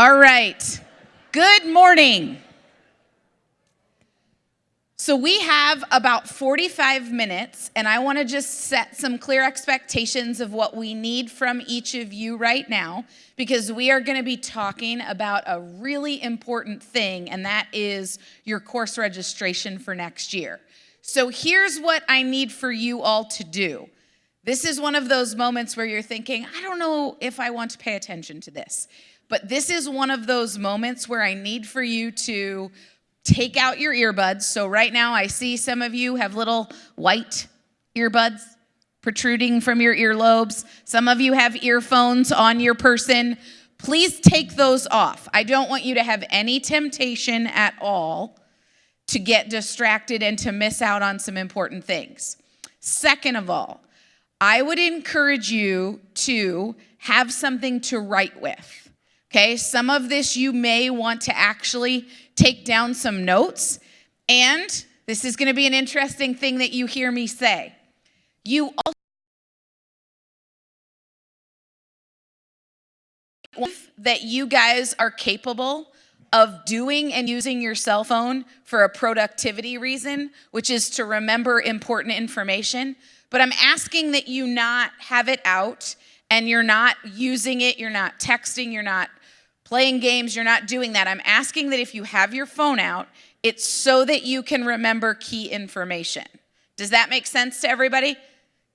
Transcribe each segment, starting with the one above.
All right. Good morning. So we have about 45 minutes, and I want to just set some clear expectations of what we need from each of you right now, because we are going to be talking about a really important thing, and that is your course registration for next year. So here's what I need for you all to do. This is one of those moments where you're thinking, I don't know if I want to pay attention to this. But this is one of those moments where I need for you to take out your earbuds. So right now I see some of you have little white earbuds protruding from your earlobes. Some of you have earphones on your person. Please take those off. I don't want you to have any temptation at all to get distracted and to miss out on some important things. Second of all, I would encourage you to have something to write with. Okay, some of this you may want to actually take down some notes, and this is going to be an interesting thing that you hear me say. You also that you guys are capable of doing and using your cell phone for a productivity reason, which is to remember important information. But I'm asking that you not have it out and you're not using it, you're not texting, you're not playing games, you're not doing that. I'm asking that if you have your phone out, it's so that you can remember key information. Does that make sense to everybody?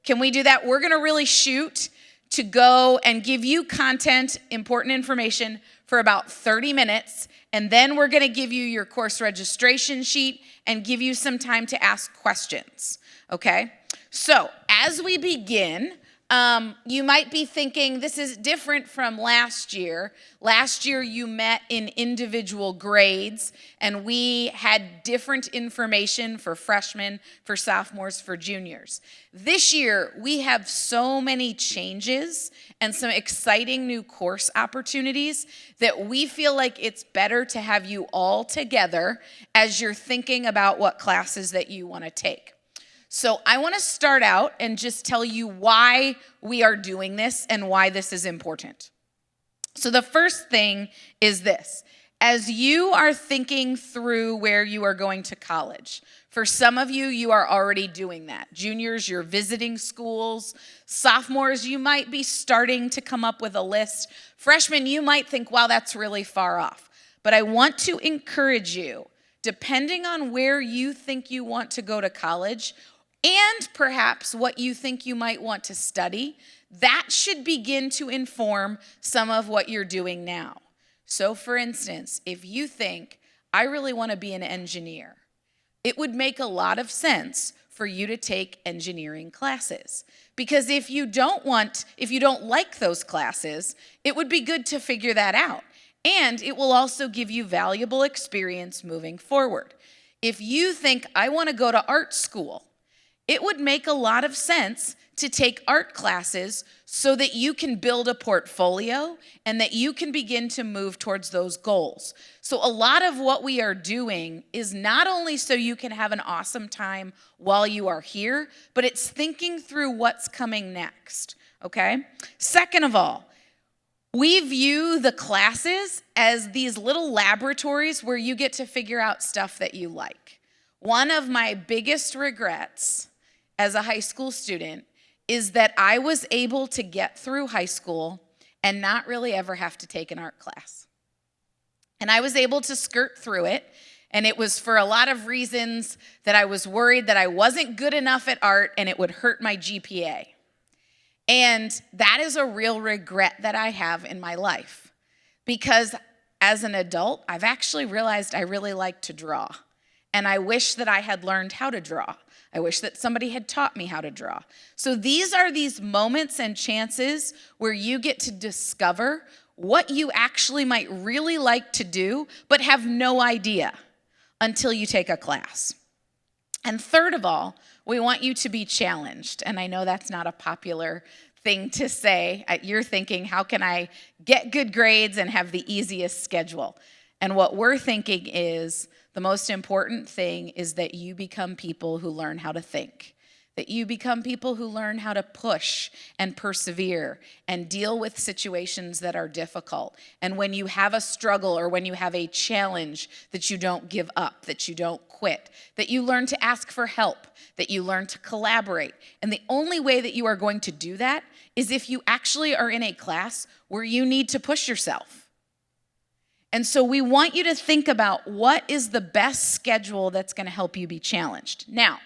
Can we do that? We're going to really shoot to go and give you content, important information for about 30 minutes, and then we're going to give you your course registration sheet and give you some time to ask questions, okay? So as we begin, you might be thinking this is different from last year. Last year you met in individual grades and we had different information for freshmen, for sophomores, for juniors. This year we have so many changes and some exciting new course opportunities that we feel like it's better to have you all together as you're thinking about what classes that you want to take. So I want to start out and just tell you why we are doing this and why this is important. So the first thing is this. As you are thinking through where you are going to college, for some of you, you are already doing that. Juniors, you're visiting schools. Sophomores, you might be starting to come up with a list. Freshmen, you might think, wow, that's really far off. But I want to encourage you, depending on where you think you want to go to college, and perhaps what you think you might want to study, that should begin to inform some of what you're doing now. So for instance, if you think, I really want to be an engineer, it would make a lot of sense for you to take engineering classes. Because if you don't like those classes, it would be good to figure that out. And it will also give you valuable experience moving forward. If you think, I want to go to art school, it would make a lot of sense to take art classes so that you can build a portfolio and that you can begin to move towards those goals. So a lot of what we are doing is not only so you can have an awesome time while you are here, but it's thinking through what's coming next, okay? Second of all, we view the classes as these little laboratories where you get to figure out stuff that you like. One of my biggest regrets as a high school student is that I was able to get through high school and not really ever have to take an art class. And I was able to skirt through it, and it was for a lot of reasons that I was worried that I wasn't good enough at art and it would hurt my GPA. And that is a real regret that I have in my life, because as an adult, I've actually realized I really like to draw. And I wish that I had learned how to draw. I wish that somebody had taught me how to draw. So these are these moments and chances where you get to discover what you actually might really like to do, but have no idea until you take a class. And third of all, we want you to be challenged. And I know that's not a popular thing to say. You're thinking, how can I get good grades and have the easiest schedule? And what we're thinking is, the most important thing is that you become people who learn how to think, that you become people who learn how to push and persevere and deal with situations that are difficult. And when you have a struggle or when you have a challenge, that you don't give up, that you don't quit, that you learn to ask for help, that you learn to collaborate. And the only way that you are going to do that is if you actually are in a class where you need to push yourself. And so we want you to think about what is the best schedule that's going to help you be challenged. Now,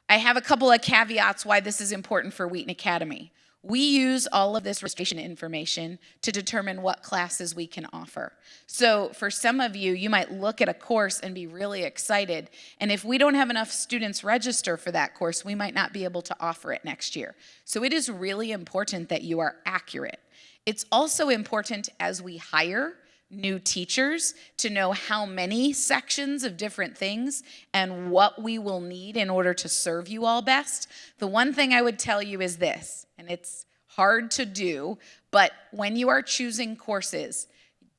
I have a couple of caveats why this is important for Wheaton Academy. We use all of this registration information to determine what classes we can offer. So for some of you, you might look at a course and be really excited. And if we don't have enough students register for that course, we might not be able to offer it next year. So it is really important that you are accurate. It's also important as we hire new teachers to know how many sections of different things and what we will need in order to serve you all best. The one thing I would tell you is this, and it's hard to do, but when you are choosing courses,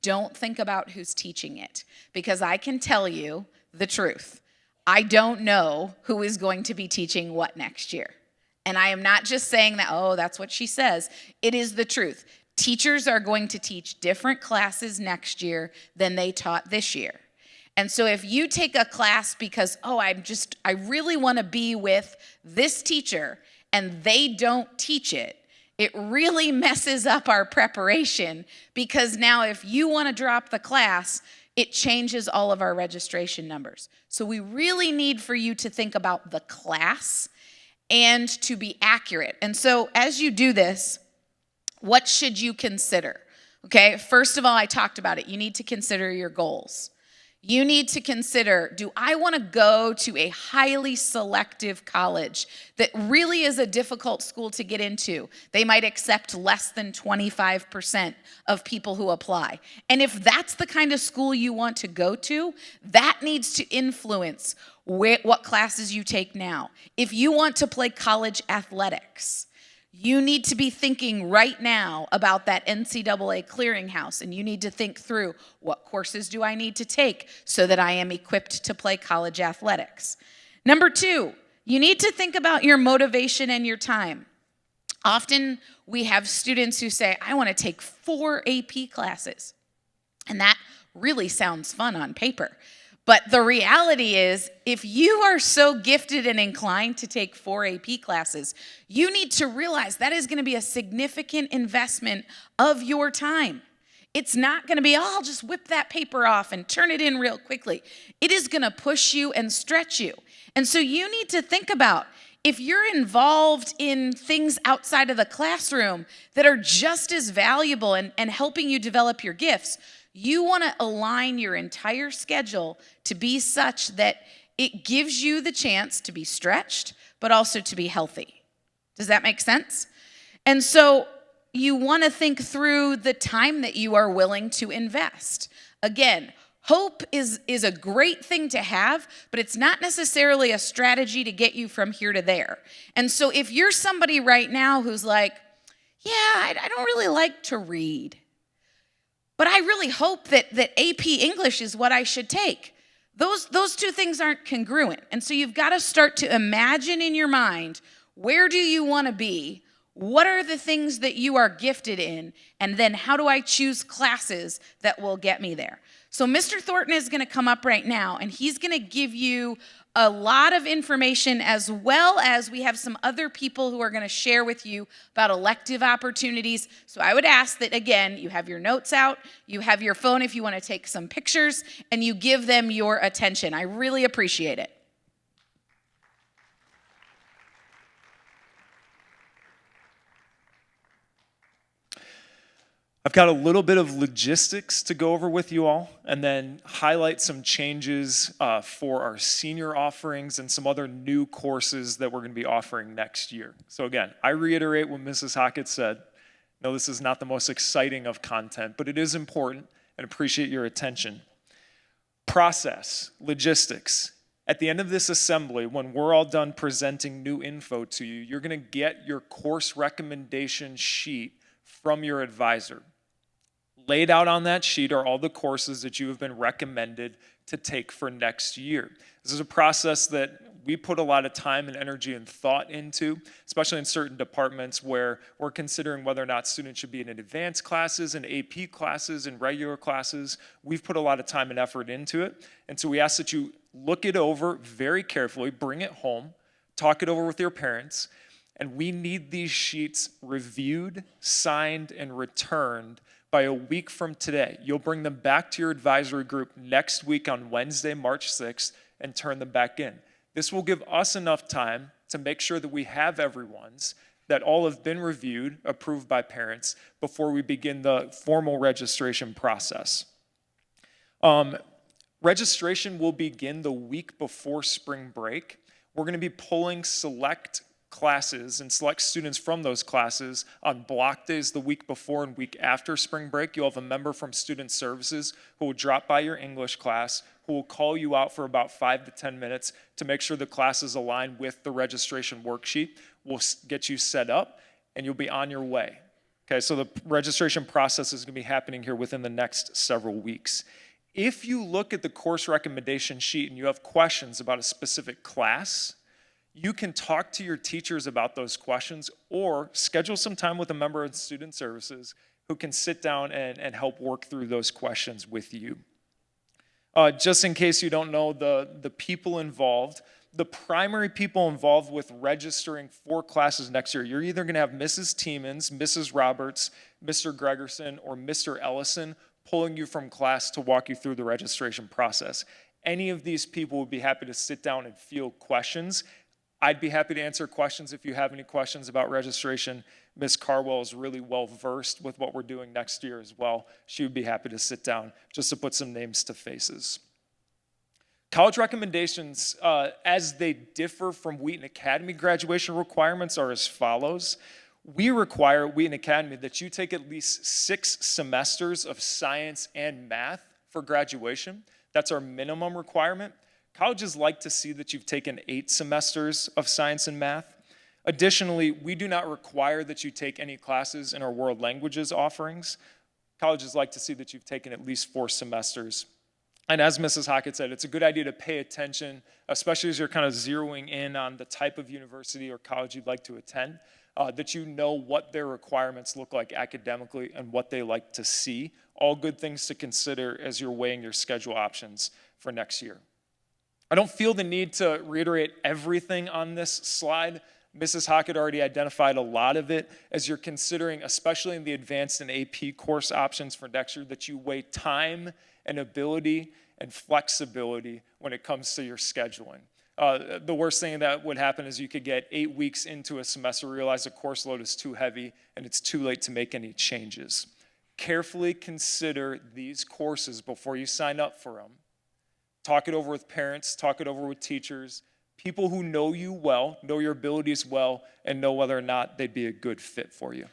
don't think about who's teaching it, because I can tell you the truth. I don't know who is going to be teaching what next year. And I am not just saying that, oh, that's what she says. It is the truth. Teachers are going to teach different classes next year than they taught this year. And so if you take a class because, I really want to be with this teacher and they don't teach it, it really messes up our preparation, because now if you want to drop the class, it changes all of our registration numbers. So we really need for you to think about the class and to be accurate. And so as you do this, what should you consider? Okay, first of all, I talked about it. You need to consider your goals. You need to consider, do I want to go to a highly selective college that really is a difficult school to get into? They might accept less than 25% of people who apply. And if that's the kind of school you want to go to, that needs to influence what classes you take now. If you want to play college athletics, you need to be thinking right now about that NCAA clearinghouse, and you need to think through, what courses do I need to take so that I am equipped to play college athletics? Number 2, you need to think about your motivation and your time. Often we have students who say, I want to take 4 AP classes. And that really sounds fun on paper. But the reality is, if you are so gifted and inclined to take 4 AP classes, you need to realize that is going to be a significant investment of your time. It's not going to be, I'll just whip that paper off and turn it in real quickly. It is going to push you and stretch you. And so you need to think about, if you're involved in things outside of the classroom that are just as valuable and helping you develop your gifts, you want to align your entire schedule to be such that it gives you the chance to be stretched, but also to be healthy. Does that make sense? And so you want to think through the time that you are willing to invest. Again, hope is a great thing to have, but it's not necessarily a strategy to get you from here to there. And so if you're somebody right now who's like, I don't really like to read, but I really hope that AP English is what I should take. Those two things aren't congruent. And so you've got to start to imagine in your mind, where do you want to be? What are the things that you are gifted in? And then how do I choose classes that will get me there? So Mr. Thornton is going to come up right now, and he's going to give you a lot of information, as well as we have some other people who are going to share with you about elective opportunities. So I would ask that, again, you have your notes out, you have your phone if you want to take some pictures, and you give them your attention. I really appreciate it. I've got a little bit of logistics to go over with you all, and then highlight some changes for our senior offerings and some other new courses that we're going to be offering next year. So again, I reiterate what Mrs. Hockett said. No, this is not the most exciting of content, but it is important, and appreciate your attention. Process, logistics. At the end of this assembly, when we're all done presenting new info to you, you're going to get your course recommendation sheet from your advisor. Laid out on that sheet are all the courses that you have been recommended to take for next year. This is a process that we put a lot of time and energy and thought into, especially in certain departments where we're considering whether or not students should be in advanced classes and AP classes and regular classes. We've put a lot of time and effort into it. And so we ask that you look it over very carefully, bring it home, talk it over with your parents, and we need these sheets reviewed, signed, and returned by a week from today. You'll bring them back to your advisory group next week on Wednesday, March 6th, and turn them back in. This will give us enough time to make sure that we have everyone's, that all have been reviewed, approved by parents, before we begin the formal registration process. Registration will begin the week before spring break. We're going to be pulling select classes and select students from those classes on block days the week before and week after spring break. You'll have a member from Student Services who will drop by your English class, who will call you out for about 5 to 10 minutes to make sure the classes align with the registration worksheet. We'll get you set up and you'll be on your way. Okay, so the registration process is going to be happening here within the next several weeks. If you look at the course recommendation sheet and you have questions about a specific class, you can talk to your teachers about those questions or schedule some time with a member of Student Services who can sit down and help work through those questions with you. Just in case you don't know the people involved, the primary people involved with registering for classes next year, you're either going to have Mrs. Tiemans, Mrs. Roberts, Mr. Gregerson, or Mr. Ellison pulling you from class to walk you through the registration process. Any of these people would be happy to sit down and field questions. I'd be happy to answer questions if you have any questions about registration. Ms. Carwell is really well versed with what we're doing next year as well. She would be happy to sit down just to put some names to faces. College recommendations, as they differ from Wheaton Academy graduation requirements, are as follows. We require at Wheaton Academy that you take at least 6 semesters of science and math for graduation. That's our minimum requirement. Colleges like to see that you've taken 8 semesters of science and math. Additionally, we do not require that you take any classes in our world languages offerings. Colleges like to see that you've taken at least 4 semesters. And as Mrs. Hockett said, it's a good idea to pay attention, especially as you're kind of zeroing in on the type of university or college you'd like to attend, that you know what their requirements look like academically and what they like to see. All good things to consider as you're weighing your schedule options for next year. I don't feel the need to reiterate everything on this slide. Mrs. Hockett already identified a lot of it as you're considering, especially in the advanced and AP course options for next year, that you weigh time and ability and flexibility when it comes to your scheduling. The worst thing that would happen is you could get 8 weeks into a semester, realize the course load is too heavy, and it's too late to make any changes. Carefully consider these courses before you sign up for them. Talk it over with parents, talk it over with teachers, people who know you well, know your abilities well, and know whether or not they'd be a good fit for you.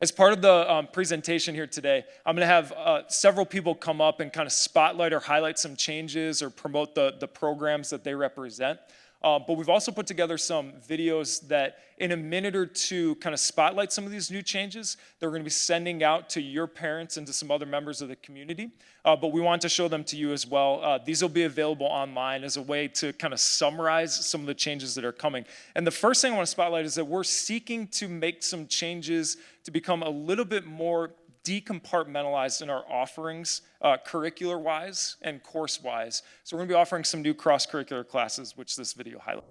As part of the presentation here today, I'm going to have several people come up and kind of spotlight or highlight some changes or promote the programs that they represent. But we've also put together some videos that in a minute or two kind of spotlight some of these new changes that we're going to be sending out to your parents and to some other members of the community. But we want to show them to you as well. These will be available online as a way to kind of summarize some of the changes that are coming. And the first thing I want to spotlight is that we're seeking to make some changes to become a little bit more decompartmentalized in our offerings, curricular-wise and course-wise. So we're going to be offering some new cross-curricular classes, which this video highlights.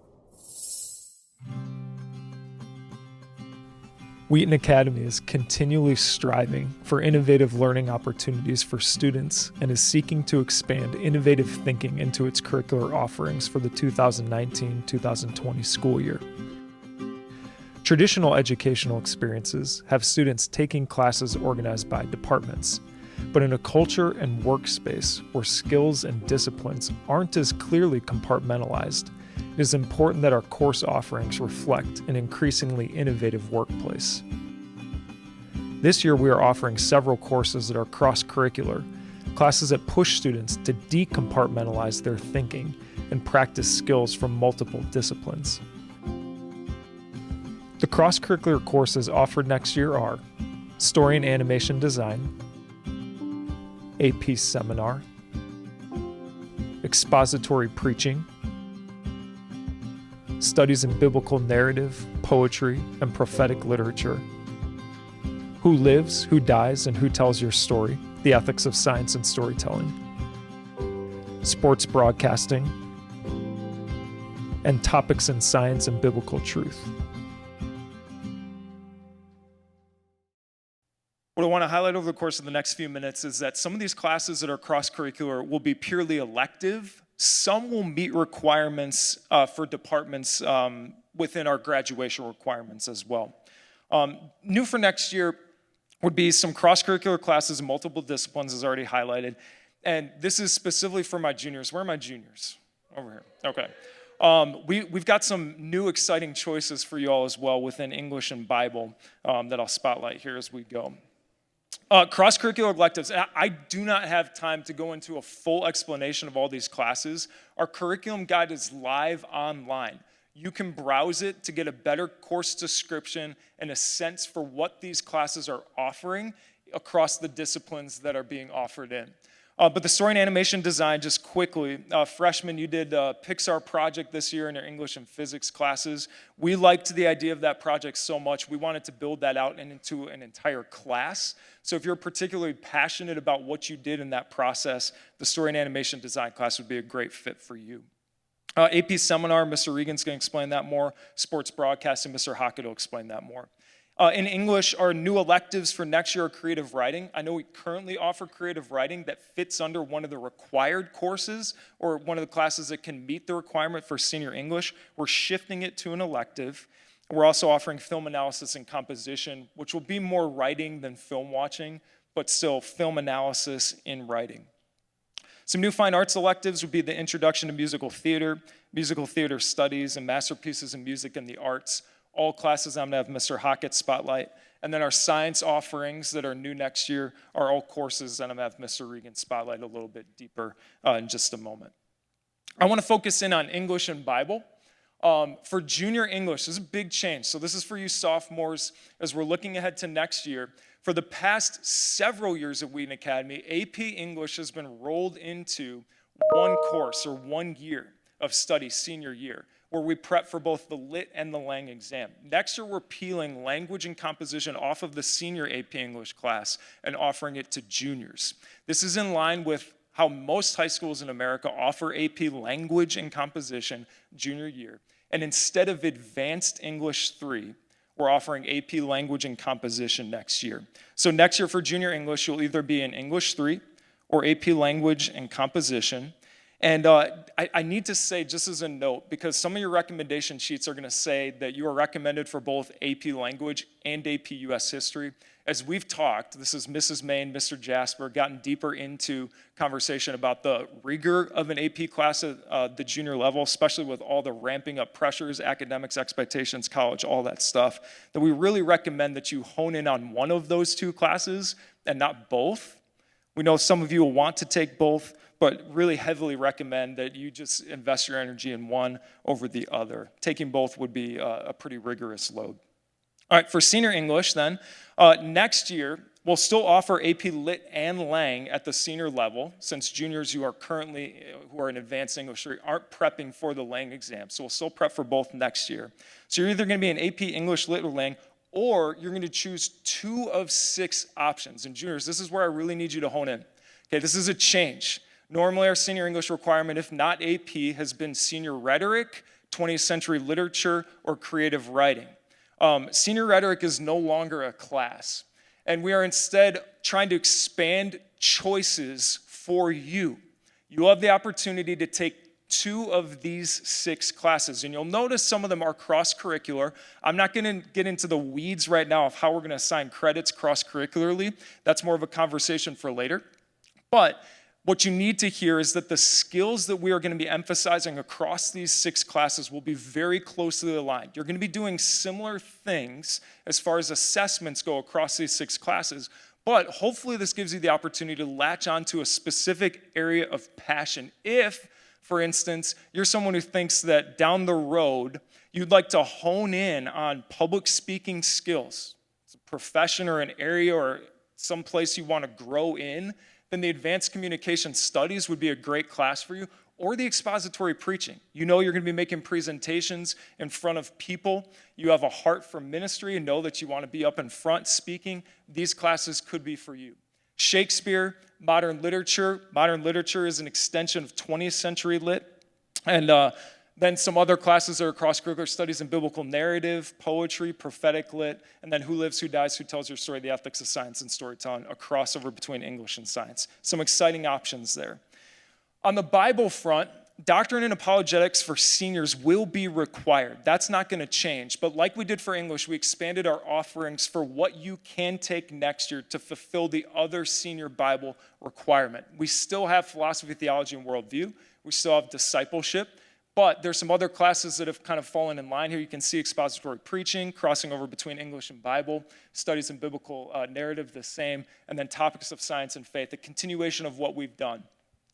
Wheaton Academy is continually striving for innovative learning opportunities for students and is seeking to expand innovative thinking into its curricular offerings for the 2019-2020 school year. Traditional educational experiences have students taking classes organized by departments, but in a culture and workspace where skills and disciplines aren't as clearly compartmentalized, it is important that our course offerings reflect an increasingly innovative workplace. This year, we are offering several courses that are cross-curricular, classes that push students to decompartmentalize their thinking and practice skills from multiple disciplines. The cross-curricular courses offered next year are Story and Animation Design, AP Seminar, Expository Preaching, studies in biblical narrative, poetry, and prophetic literature. Who lives, who dies, and who tells your story? The ethics of science and storytelling. Sports broadcasting, and topics in science and biblical truth. What I want to highlight over the course of the next few minutes is that some of these classes that are cross-curricular will be purely elective. Some will meet requirements for departments within our graduation requirements as well. New for next year would be some cross-curricular classes in multiple disciplines, as already highlighted. And this is specifically for my juniors. Where are my juniors? Over here. Okay. We've got some new exciting choices for you all as well within English and Bible that I'll spotlight here as we go. Cross-curricular electives. I do not have time to go into a full explanation of all these classes. Our curriculum guide is live online. You can browse it to get a better course description and a sense for what these classes are offering across the disciplines that are being offered in. But the story and animation design, just quickly, freshmen, you did a Pixar project this year in your English and physics classes. We liked the idea of that project so much, we wanted to build that out into an entire class. So if you're particularly passionate about what you did in that process, the story and animation design class would be a great fit for you. AP seminar, Mr. Regan's going to explain that more. Sports broadcasting, Mr. Hockett will explain that more. In English, our new electives for next year are creative writing. I know we currently offer creative writing that fits under one of the required courses or one of the classes that can meet the requirement for senior English. We're shifting it to an elective. We're also offering film analysis and composition, which will be more writing than film watching, but still film analysis in writing. Some new fine arts electives would be the introduction to musical theater studies, and masterpieces in music and the arts. All classes I'm going to have Mr. Hockett spotlight. And then our science offerings that are new next year are all courses that I'm going to have Mr. Regan spotlight a little bit deeper in just a moment. I want to focus in on English and Bible. For junior English, this is a big change. So this is for you sophomores as we're looking ahead to next year. For the past several years at Wheaton Academy, AP English has been rolled into one course or 1 year of study senior year, where we prep for both the Lit and the Lang exam. Next year, we're peeling language and composition off of the senior AP English class and offering it to juniors. This is in line with how most high schools in America offer AP language and composition junior year. And instead of Advanced English 3, we're offering AP language and composition next year. So next year for junior English, you'll either be in English 3 or AP language and composition. And I need to say, just as a note, because some of your recommendation sheets are going to say that you are recommended for both AP language and AP US history. As we've talked, this is Mrs. May and Mr. Jasper, gotten deeper into conversation about the rigor of an AP class at the junior level, especially with all the ramping up pressures, academics, expectations, college, all that stuff, that we really recommend that you hone in on one of those two classes and not both. We know some of you will want to take both, but really heavily recommend that you just invest your energy in one over the other. Taking both would be a pretty rigorous load. All right, for senior English then, next year, we'll still offer AP Lit and Lang at the senior level, since juniors who are in advanced English aren't prepping for the Lang exam. So we'll still prep for both next year. So you're either going to be in AP English Lit or Lang, or you're going to choose 2 of 6 options. And juniors, this is where I really need you to hone in. Okay, this is a change. Normally our senior English requirement, if not AP, has been senior rhetoric, 20th century literature, or creative writing. Senior rhetoric is no longer a class, and we are instead trying to expand choices for you. You'll have the opportunity to take 2 of these 6 classes, and you'll notice some of them are cross-curricular. I'm not going to get into the weeds right now of how we're going to assign credits cross-curricularly. That's more of a conversation for later. But what you need to hear is that the skills that we are going to be emphasizing across these 6 classes will be very closely aligned. You're going to be doing similar things as far as assessments go across these 6 classes, but hopefully this gives you the opportunity to latch onto a specific area of passion. If, for instance, you're someone who thinks that down the road you'd like to hone in on public speaking skills, it's a profession or an area or some place you want to grow in, then the Advanced Communication Studies would be a great class for you. or the expository preaching. You know you're going to be making presentations in front of people. You have a heart for ministry and know that you want to be up in front speaking. These classes could be for you. Shakespeare, modern literature. Modern literature is an extension of 20th century lit. And then some other classes are cross-curricular studies in biblical narrative, poetry, prophetic lit, and then Who Lives, Who Dies, Who Tells Your Story, the ethics of science and storytelling, a crossover between English and science. Some exciting options there. On the Bible front, doctrine and apologetics for seniors will be required. That's not going to change. But like we did for English, we expanded our offerings for what you can take next year to fulfill the other senior Bible requirement. We still have philosophy, theology, and worldview. We still have discipleship. But there's some other classes that have kind of fallen in line here. You can see expository preaching, crossing over between English and Bible, studies in biblical narrative, the same, and then topics of science and faith, a continuation of what we've done.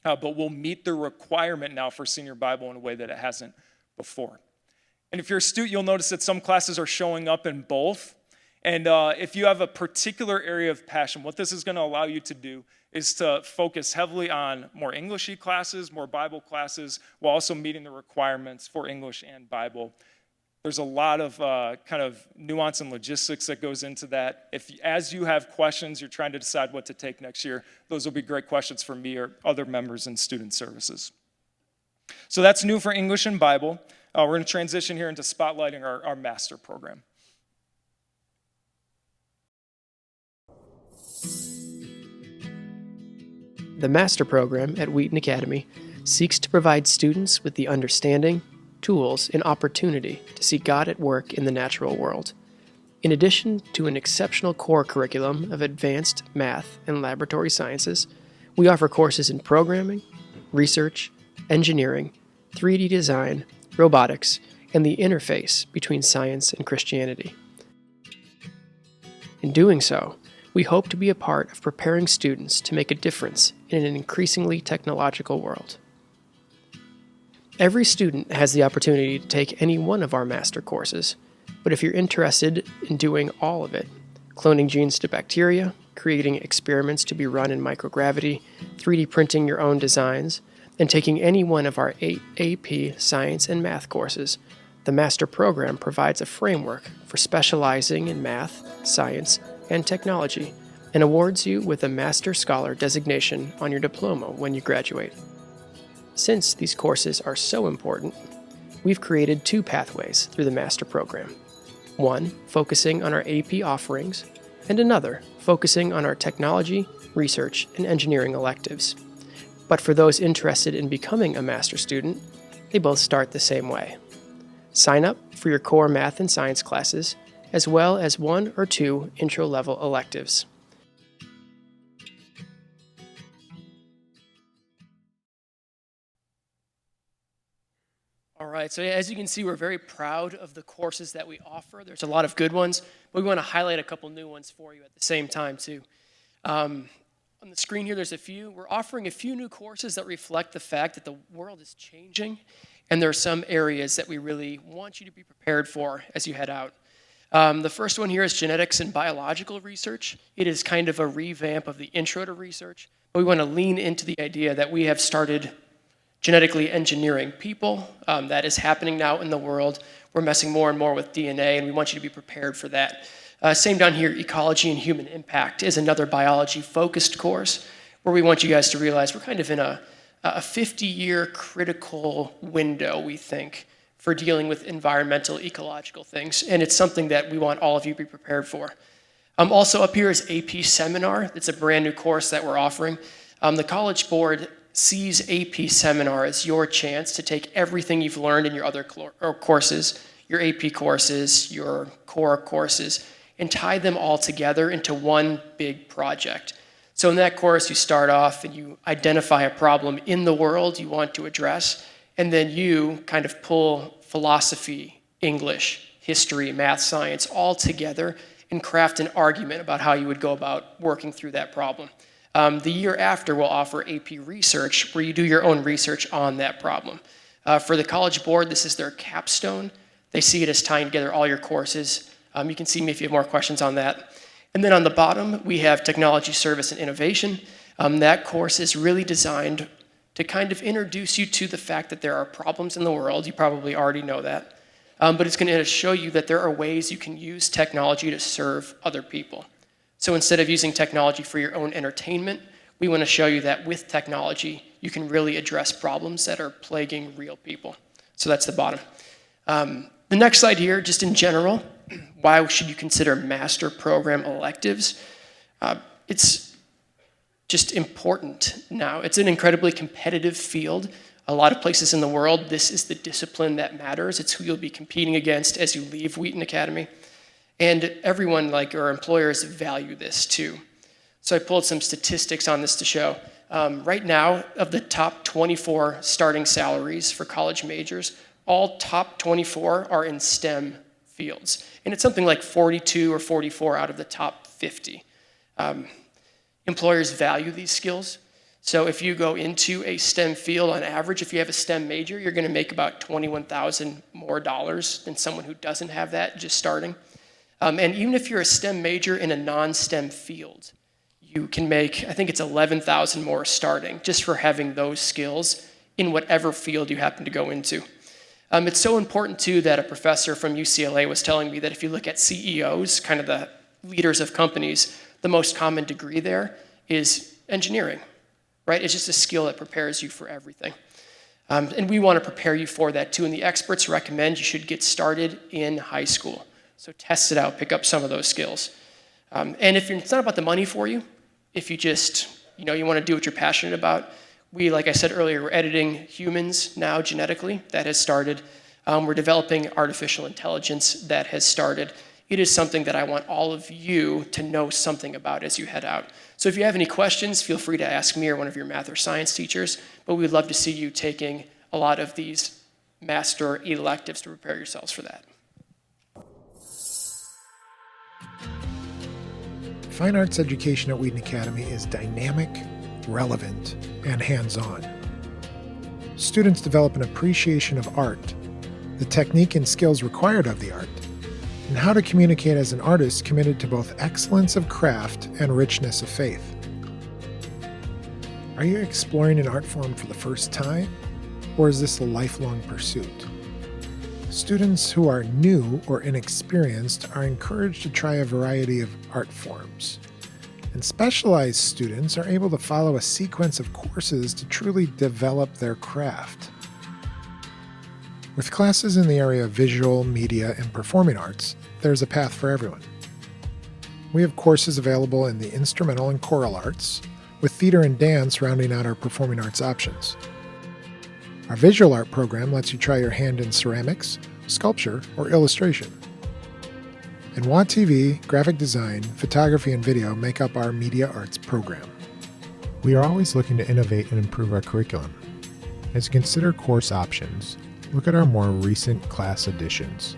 But we'll meet the requirement now for senior Bible in a way that it hasn't before. And if you're astute, you'll notice that some classes are showing up in both. And if you have a particular area of passion, what this is going to allow you to do is to focus heavily on more Englishy classes, more Bible classes, while also meeting the requirements for English and Bible. There's a lot of kind of nuance and logistics that goes into that. As you have questions, you're trying to decide what to take next year, those will be great questions for me or other members in student services. So that's new for English and Bible. We're going to transition here into spotlighting our master program. The master program at Wheaton Academy seeks to provide students with the understanding, tools, and opportunity to see God at work in the natural world. In addition to an exceptional core curriculum of advanced math and laboratory sciences, we offer courses in programming, research, engineering, 3D design, robotics, and the interface between science and Christianity. In doing so, we hope to be a part of preparing students to make a difference in an increasingly technological world. Every student has the opportunity to take any one of our master courses, but if you're interested in doing all of it, cloning genes to bacteria, creating experiments to be run in microgravity, 3D printing your own designs, and taking any one of our 8 AP science and math courses, the master program provides a framework for specializing in math, science, and technology, and awards you with a Master Scholar designation on your diploma when you graduate. Since these courses are so important, we've created 2 pathways through the master program. One focusing on our AP offerings, and another focusing on our technology, research, and engineering electives. But for those interested in becoming a master student, they both start the same way. Sign up for your core math and science classes, as well as 1 or 2 intro-level electives. All right, so as you can see, we're very proud of the courses that we offer. There's a lot of good ones, but we want to highlight a couple new ones for you at the same time, too. On the screen here, there's a few. We're offering a few new courses that reflect the fact that the world is changing, and there are some areas that we really want you to be prepared for as you head out. The first one here is genetics and biological research. It is kind of a revamp of the intro to research, but we want to lean into the idea that we have started genetically engineering people. That is happening now in the world. We're messing more and more with DNA, and we want you to be prepared for that. Same down here, ecology and human impact is another biology-focused course where we want you guys to realize we're kind of in a 50-year critical window, we think, for dealing with environmental, ecological things, and it's something that we want all of you to be prepared for. Also up here is AP Seminar. It's a brand new course that we're offering. The College Board sees AP Seminar as your chance to take everything you've learned in your other courses, your AP courses, your core courses, and tie them all together into one big project. So in that course, you start off and you identify a problem in the world you want to address, and then you kind of pull philosophy, English, history, math, science all together and craft an argument about how you would go about working through that problem. The year after, we'll offer AP Research, where you do your own research on that problem. For the College Board, this is their capstone. They see it as tying together all your courses. You can see me if you have more questions on that. And then on the bottom, we have Technology, Service, and Innovation. That course is really designed to kind of introduce you to the fact that there are problems in the world. You probably already know that. But it's going to show you that there are ways you can use technology to serve other people. So instead of using technology for your own entertainment, we want to show you that with technology, you can really address problems that are plaguing real people. So that's the bottom. The next slide here, just in general, why should you consider master program electives? It's just important now. It's an incredibly competitive field. A lot of places in the world, this is the discipline that matters. It's who you'll be competing against as you leave Wheaton Academy. And everyone, like our employers, value this too. So I pulled some statistics on this to show. Right now, of the top 24 starting salaries for college majors, all top 24 are in STEM fields. And it's something like 42 or 44 out of the top 50. Employers value these skills. So if you go into a STEM field, on average, if you have a STEM major, you're going to make about $21,000 more than someone who doesn't have that, just starting. And even if you're a STEM major in a non-STEM field, you can make, I think it's $11,000 more starting, just for having those skills in whatever field you happen to go into. It's so important, too, that a professor from UCLA was telling me that if you look at CEOs, kind of the leaders of companies, the most common degree there is engineering. Right? It's just a skill that prepares you for everything. And we want to prepare you for that too. And the experts recommend you should get started in high school. So test it out, pick up some of those skills. And if it's not about the money for you, if you just, you want to do what you're passionate about, we, like I said earlier, we're editing humans now genetically. That has started. We're developing artificial intelligence. That has started. It is something that I want all of you to know something about as you head out. So if you have any questions, feel free to ask me or one of your math or science teachers, but we'd love to see you taking a lot of these master electives to prepare yourselves for that. Fine arts education at Wheaton Academy is dynamic, relevant, and hands-on. Students develop an appreciation of art, the technique and skills required of the art, and how to communicate as an artist committed to both excellence of craft and richness of faith. Are you exploring an art form for the first time, or is this a lifelong pursuit? Students who are new or inexperienced are encouraged to try a variety of art forms, and specialized students are able to follow a sequence of courses to truly develop their craft. With classes in the area of visual, media, and performing arts, there's a path for everyone. We have courses available in the instrumental and choral arts, with theater and dance rounding out our performing arts options. Our visual art program lets you try your hand in ceramics, sculpture, or illustration. And WA TV, graphic design, photography, and video make up our media arts program. We are always looking to innovate and improve our curriculum. As you consider course options, look at our more recent class additions,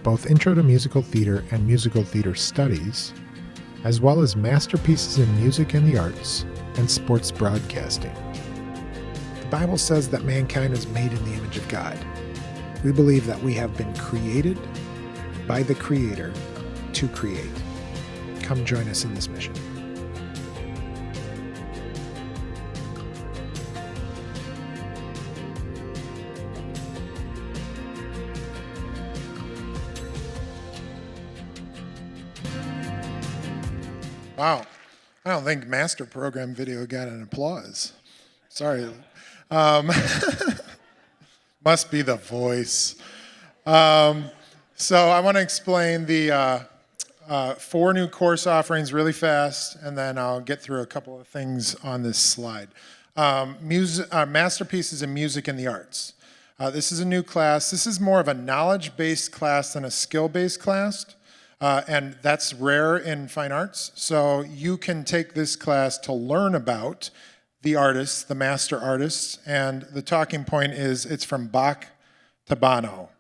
both Intro to Musical Theater and Musical Theater Studies, as well as Masterpieces in Music and the Arts and Sports Broadcasting. The Bible says that mankind is made in the image of God. We believe that we have been created by the Creator to create. Come join us in this mission. Wow. I don't think Master Program video got an applause. Sorry. Must be the voice. So I want to explain the 4 new course offerings really fast, and then I'll get through a couple of things on this slide. Masterpieces in Music and the Arts. This is a new class. This is more of a knowledge-based class than a skill-based class. And that's rare in fine arts. So you can take this class to learn about the artists, the master artists, and the talking point is it's from Bach to Bono.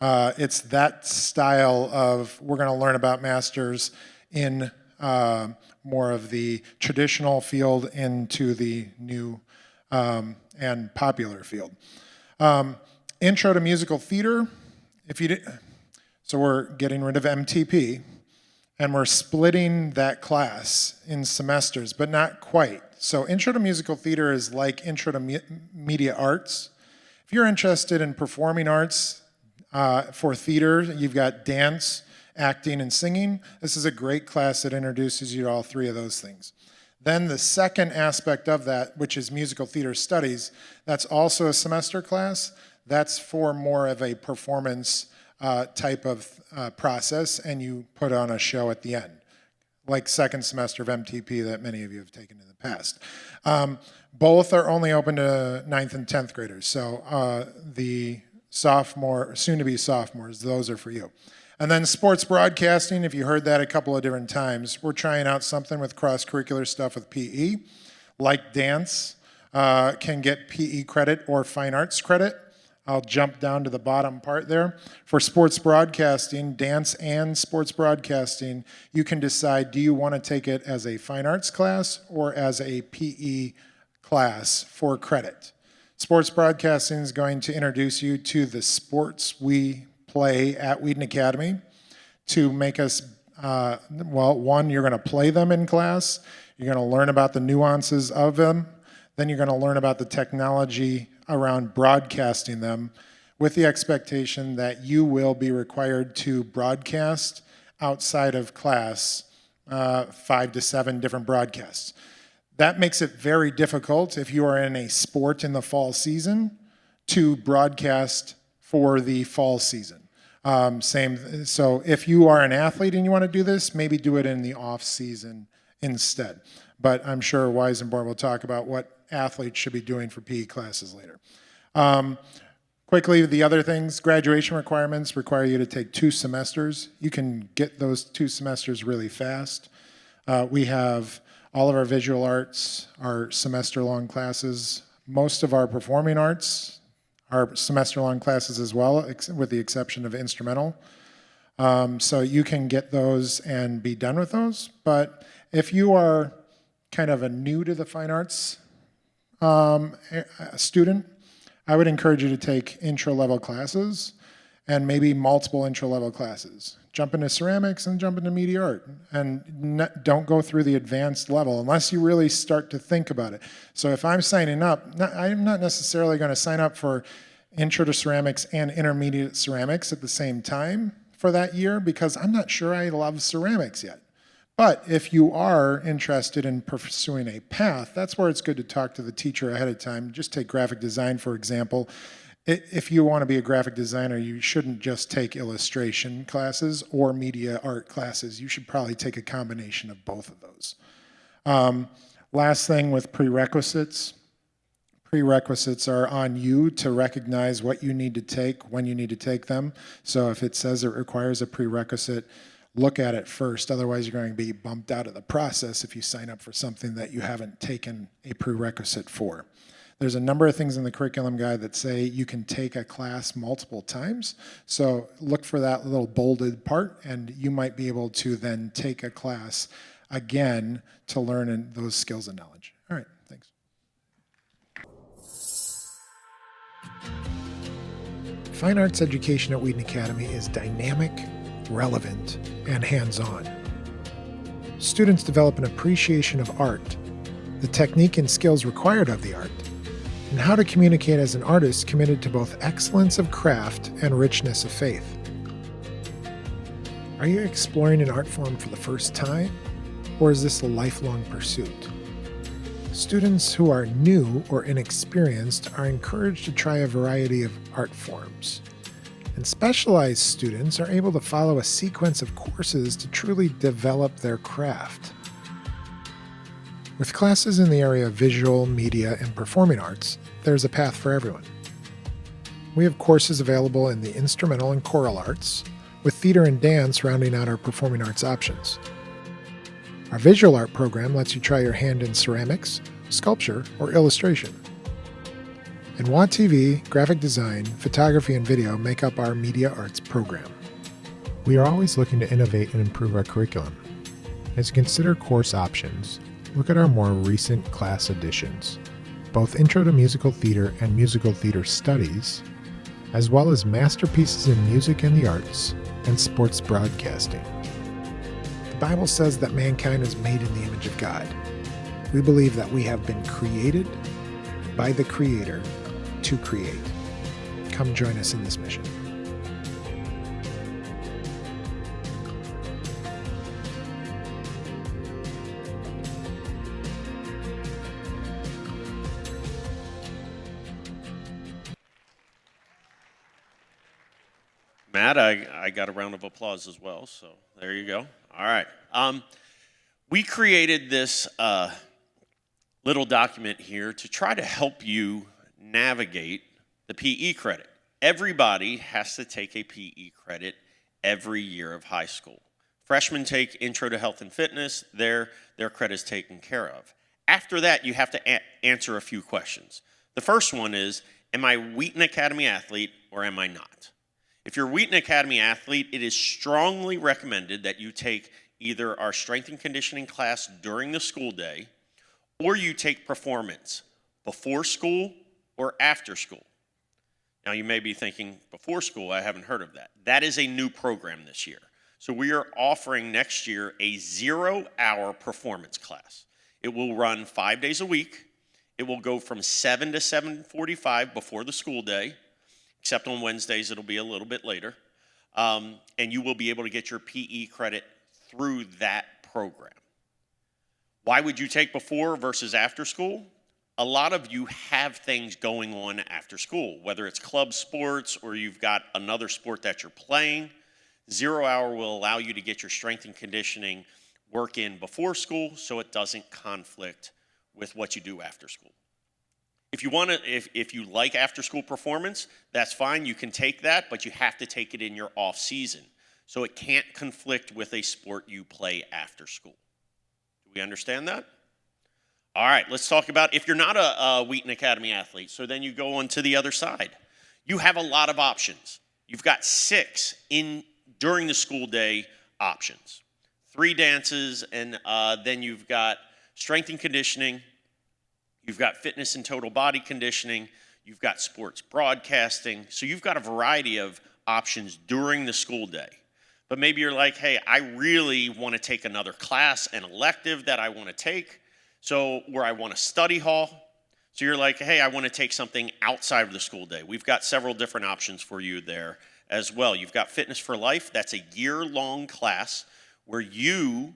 It's that style of, we're going to learn about masters in more of the traditional field into the new and popular field. Intro to Musical Theater. So we're getting rid of MTP. And we're splitting that class in semesters, but not quite. So Intro to Musical Theater is like Intro to Media Arts. If you're interested in performing arts for theater, you've got dance, acting, and singing. This is a great class that introduces you to all three of those things. Then the second aspect of that, which is musical theater studies, that's also a semester class. That's for more of a performance type of process, and you put on a show at the end, like second semester of MTP that many of you have taken in the past. Both are only open to 9th and 10th graders, so the soon-to-be sophomores, those are for you. And then sports broadcasting, if you heard that a couple of different times, we're trying out something with cross-curricular stuff with PE, like dance can get PE credit or fine arts credit. I'll jump down to the bottom part there. For sports broadcasting, dance and sports broadcasting, you can decide, do you want to take it as a fine arts class or as a PE class for credit? Sports broadcasting is going to introduce you to the sports we play at Wheaton Academy to make us, one, you're going to play them in class. You're going to learn about the nuances of them. Then you're going to learn about the technology around broadcasting them with the expectation that you will be required to broadcast outside of class 5 to 7 different broadcasts. That makes it very difficult if you are in a sport in the fall season to broadcast for the fall season. So if you are an athlete and you want to do this, maybe do it in the off season instead. But I'm sure Weisenborn will talk about what athletes should be doing for PE classes later. Quickly, the other things, graduation requirements require you to take 2 semesters. You can get those 2 semesters really fast. We have all of our visual arts, our semester-long classes. Most of our performing arts are semester-long classes as well, with the exception of instrumental. So you can get those and be done with those. But if you are kind of a new to the fine arts student, I would encourage you to take intro-level classes and maybe multiple intro-level classes. Jump into ceramics and jump into media art, and don't go through the advanced level unless you really start to think about it. So if I'm signing up, I'm not necessarily going to sign up for intro to ceramics and intermediate ceramics at the same time for that year because I'm not sure I love ceramics yet. But if you are interested in pursuing a path, that's where it's good to talk to the teacher ahead of time. Just take graphic design, for example. If you want to be a graphic designer, you shouldn't just take illustration classes or media art classes. You should probably take a combination of both of those. Last thing with prerequisites. Prerequisites are on you to recognize what you need to take, when you need to take them. So if it says it requires a prerequisite, look at it first. Otherwise, you're going to be bumped out of the process if you sign up for something that you haven't taken a prerequisite for. There's a number of things in the curriculum guide that say you can take a class multiple times. So look for that little bolded part, and you might be able to then take a class again to learn those skills and knowledge. All right, thanks. Fine arts education at Wheaton Academy is dynamic, relevant, and hands-on. Students develop an appreciation of art, the technique and skills required of the art, and how to communicate as an artist committed to both excellence of craft and richness of faith. Are you exploring an art form for the first time, or is this a lifelong pursuit? Students who are new or inexperienced are encouraged to try a variety of art forms. And specialized students are able to follow a sequence of courses to truly develop their craft. With classes in the area of visual, media, and performing arts, there's a path for everyone. We have courses available in the instrumental and choral arts, with theater and dance rounding out our performing arts options. Our visual art program lets you try your hand in ceramics, sculpture, or illustration. And WAD TV, graphic design, photography, and video make up our media arts program. We are always looking to innovate and improve our curriculum. As you consider course options, look at our more recent class additions, both Intro to Musical Theater and Musical Theater Studies, as well as Masterpieces in Music and the Arts and Sports Broadcasting. Bible says that mankind is made in the image of God. We believe that we have been created by the Creator to create. Come join us in this mission. Matt, I got a round of applause as well, so there you go. All right. We created this little document here to try to help you navigate the PE credit. Everybody has to take a PE credit every year of high school. Freshmen take Intro to Health and Fitness, their credit is taken care of. After that, you have to answer a few questions. The first one is, am I a Wheaton Academy athlete or am I not? If you're a Wheaton Academy athlete, it is strongly recommended that you take either our strength and conditioning class during the school day, or you take performance before school or after school. Now you may be thinking, before school, I haven't heard of that. That is a new program this year. So we are offering next year a 0-hour performance class. It will run 5 days a week. It will go from 7 to 7:45 before the school day, except on Wednesdays it'll be a little bit later. And you will be able to get your PE credit through that program. Why would you take before versus after school? A lot of you have things going on after school, whether it's club sports or you've got another sport that you're playing. 0 hour will allow you to get your strength and conditioning work in before school so it doesn't conflict with what you do after school. If you want to, if you like after school performance, that's fine, you can take that, but you have to take it in your off season. So it can't conflict with a sport you play after school. Do we understand that? All right, let's talk about if you're not a Wheaton Academy athlete, so then you go on to the other side. You have a lot of options. You've got 6 during the school day options. 3 dances, and then you've got strength and conditioning, you've got fitness and total body conditioning, you've got sports broadcasting. So you've got a variety of options during the school day. But maybe you're like, hey, I really want to take another class, an elective that I want to take, so where I want a study hall. So you're like, hey, I want to take something outside of the school day. We've got several different options for you there as well. You've got Fitness for Life. That's a year-long class where you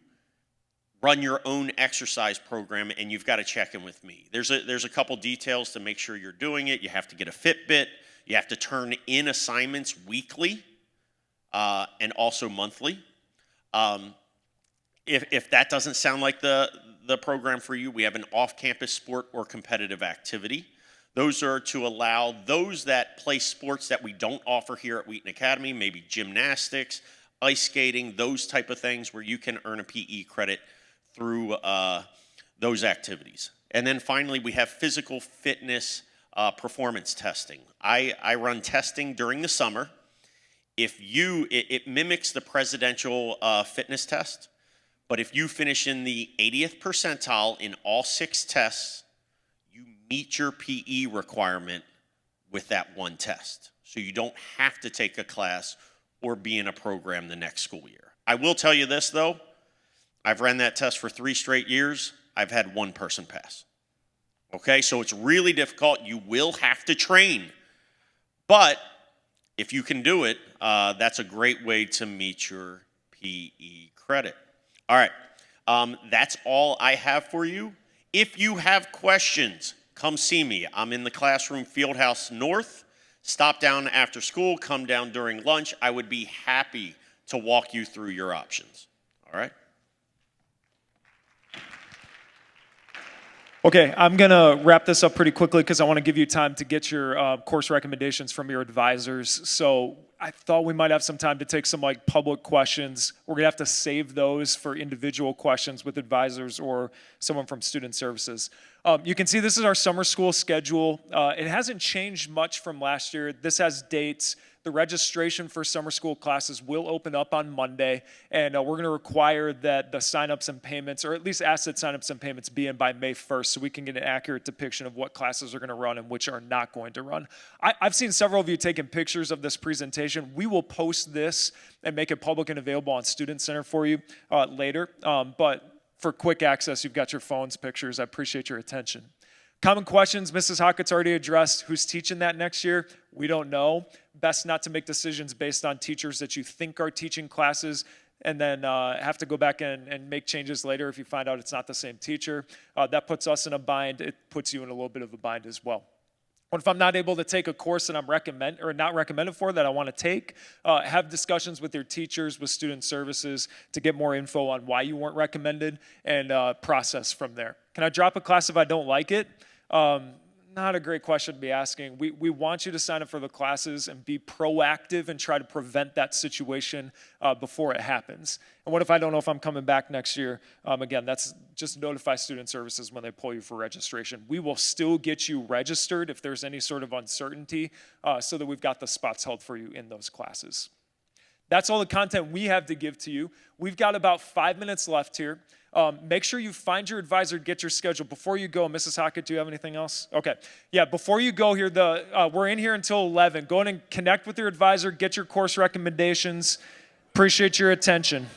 run your own exercise program, and you've got to check in with me. There's a couple details to make sure you're doing it. You have to get a Fitbit. You have to turn in assignments weekly and also monthly. If that doesn't sound like the program for you, we have an off-campus sport or competitive activity. Those are to allow those that play sports that we don't offer here at Wheaton Academy, maybe gymnastics, ice skating, those type of things where you can earn a PE credit through those activities. And then finally, we have physical fitness performance testing. I run testing during the summer. It mimics the presidential fitness test, but if you finish in the 80th percentile in all 6 tests, you meet your PE requirement with that one test. So you don't have to take a class or be in a program the next school year. I will tell you this though, I've ran that test for 3 straight years. I've had 1 person pass. Okay, so it's really difficult. You will have to train. But if you can do it, that's a great way to meet your PE credit. All right, that's all I have for you. If you have questions, come see me. I'm in the classroom Fieldhouse North. Stop down after school, come down during lunch. I would be happy to walk you through your options. All right? Okay, I'm going to wrap this up pretty quickly because I want to give you time to get your course recommendations from your advisors. So I thought we might have some time to take some public questions. We're going to have to save those for individual questions with advisors or someone from student services. You can see this is our summer school schedule. It hasn't changed much from last year. This has dates. The registration for summer school classes will open up on Monday, and we're going to require that the signups and payments, or at least asset signups and payments, be in by May 1st so we can get an accurate depiction of what classes are going to run and which are not going to run. I've seen several of you taking pictures of this presentation. We will post this and make it public and available on Student Center for you later, but for quick access, you've got your phones, pictures. I appreciate your attention. Common questions, Mrs. Hockett's already addressed. Who's teaching that next year? We don't know. Best not to make decisions based on teachers that you think are teaching classes and then have to go back and make changes later if you find out it's not the same teacher. That puts us in a bind. It puts you in a little bit of a bind as well. What if I'm not able to take a course that I'm not recommended for that I want to take? Have discussions with your teachers, with student services to get more info on why you weren't recommended and process from there. Can I drop a class if I don't like it? Not a great question to be asking. We want you to sign up for the classes and be proactive and try to prevent that situation before it happens. And what if I don't know if I'm coming back next year? Again, that's just notify student services when they pull you for registration. We will still get you registered if there's any sort of uncertainty so that we've got the spots held for you in those classes. That's all the content we have to give to you. We've got about 5 minutes left here. Make sure you find your advisor, get your schedule. Before you go, Mrs. Hockett, do you have anything else? Okay. Yeah, before you go here, we're in here until 11. Go in and connect with your advisor, get your course recommendations. Appreciate your attention.